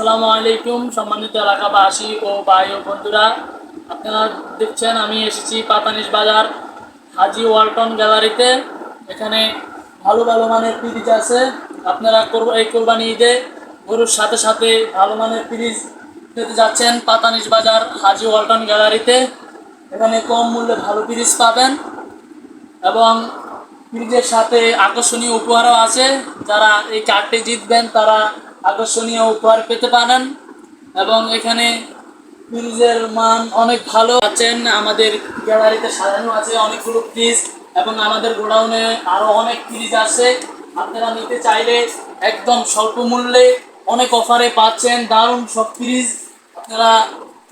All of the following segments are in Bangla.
আসসালামু আলাইকুম সম্মানিত এলাকাবাসী ও ভাই ও বন্ধুরা, আপনারা দেখছেন আমি এসেছি পাতানিশ বাজার হাজি ওয়ালটন গ্যালারিতে। এখানে ভালো ভালো মানের ফ্রিজ আছে। আপনারা এই কোরবানি ঈদে গরুর সাথে সাথে ভালো মানের ফ্রিজ পেতে যাচ্ছেন পাতানিশ বাজার হাজি ওয়ালটন গ্যালারিতে। এখানে কম মূল্যে ভালো ফ্রিজ পাবেন এবং ফ্রিজের সাথে আকর্ষণীয় উপহারও আছে। যারা এই কার্ডটি জিতবেন তারা আকর্ষণীয় উপহার পেতে পারেন এবং এখানে ফ্রিজের মান অনেক ভালো আছেন। আমাদের গ্যালারিতে সাজানো আছে অনেকগুলো ফ্রিজ এবং আমাদের গোডাউনে আরও অনেক ফ্রিজ আছে। আপনারা নিতে চাইলে একদম স্বল্প মূল্যে অনেক অফারে পাচ্ছেন দারুণ সব ফ্রিজ। আপনারা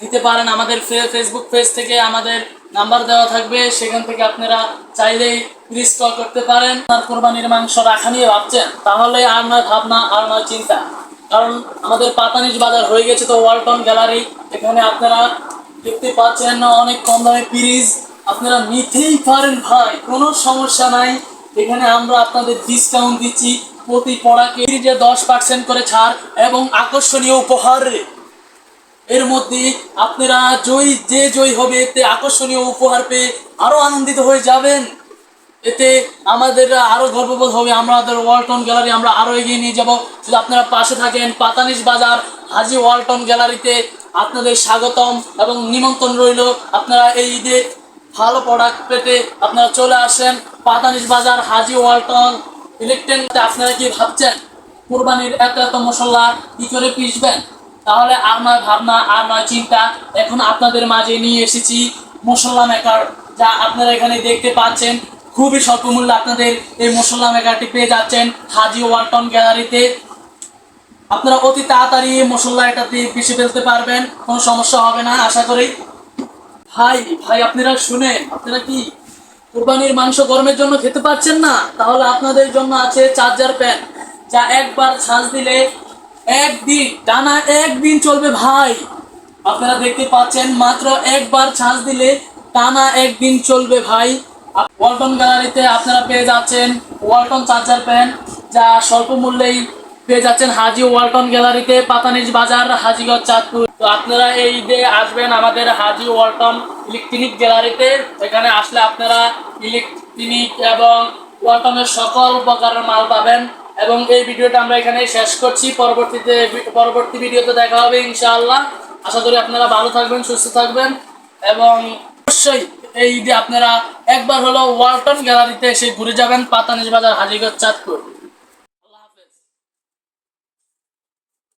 নিতে পারেন। আমাদের ফেসবুক পেজ থেকে আমাদের নাম্বার দেওয়া থাকবে, সেখান থেকে আপনারা চাইলেই ফ্রিজ কল করতে পারেন। আর কোরবানির মাংস রাখা নিয়ে ভাবছেন, তাহলে আর নয় ভাবনা আর নয় চিন্তা, কারণ আমাদের পাতানিশ বাজার হয়ে গেছে তো ওয়ালটন গ্যালারি। এখানে আপনারা দেখতে পাচ্ছেন অনেক কম দামে ফ্রিজ আপনারা নিতেই পারেন ভাই, কোনো সমস্যা নাই। এখানে আমরা আপনাদের ডিসকাউন্ট দিচ্ছি, প্রতি প্রোডাক্টে ফ্রিজে 10% করে ছাড় এবং আকর্ষণীয় উপহার। এর মধ্যে আপনারা জয়ী হবে, এতে আকর্ষণীয় উপহার পেয়ে আরো আনন্দিত হয়ে যাবেন। এতে আমাদের আরো গর্ববোধ হবে, আমাদের ওয়ালটন গ্যালারি আমরা আরো এগিয়ে নিয়ে যাব। যদি আপনারা পাশে থাকেন, পাতানিশ বাজার হাজি ওয়ালটন গ্যালারিতে আপনাদের স্বাগতম এবং নিমন্ত্রণ রইল। আপনারা এই ঈদে ভালো প্রোডাক্ট পেতে আপনারা চলে আসেন পাতানিশ বাজার হাজি ওয়ালটন ইলেকট্রনিক। আপনারা কি ভাবছেন কুরবানির এত মশলা কি করে পিসবেন? তাহলে আর নয় ভাবনা আর নয় চিন্তা, এখন আপনাদের মাঝে নিয়ে এসেছি মশলা মেকার, যা আপনারা এখানে দেখতে পাচ্ছেন। খুবই স্বল্প মূল্যে আপনাদের এই মশলা মেকারটি পেয়ে যাচ্ছেন হাজি ওয়ালটন গ্যালারিতে। আপনারা অতি তাড়াতাড়ি মশলা এটাতে পিষে ফেলতে পারবেন, কোনো সমস্যা হবে না আশা করি। ভাই আপনারা শুনেন, আপনারা কি কুরবানির মাংস গরমের জন্য খেতে পাচ্ছেন না? তাহলে আপনাদের জন্য আছে চার্জার প্যান, যা একবার চার্জ দিলে টানা একদিন চলবে ভাই। আপনারা দেখতে পাচ্ছেন মাত্র একবার চার্জ দিলে টানা একদিন চলবে ভাই। ওয়ালটন গ্যালারিতে আপনারা পেয়ে যাচ্ছেন ওয়ালটন চার্জার প্যান, যা স্বল্প মূল্যেই পেয়ে যাচ্ছেন হাজি ওয়ালটন গ্যালারিতে, পাতানিশ বাজার, হাজিগঞ্জ, চাঁদপুর। তো আপনারা এই ঈদে আসবেন আমাদের হাজি ওয়ালটন ইলেকট্রনিক গ্যালারিতে। এখানে আসলে আপনারা ইলেকট্রনিক এবং ওয়ালটনের সকল প্রকারের মাল পাবেন। এবং এই ভিডিওটা আমরা এখানে শেষ করছি, পরবর্তী ভিডিওতে দেখা হবে ইনশাআল্লাহ। আশা করি আপনারা ভালো থাকবেন, সুস্থ থাকবেন এবং অবশ্যই এই ঈদে আপনারা একবার হলো ওয়ালটন গ্যালারিতে এসে ঘুরে যাবেন, পাতানিশ বাজার, হাজিগঞ্জ, চাঁদপুর।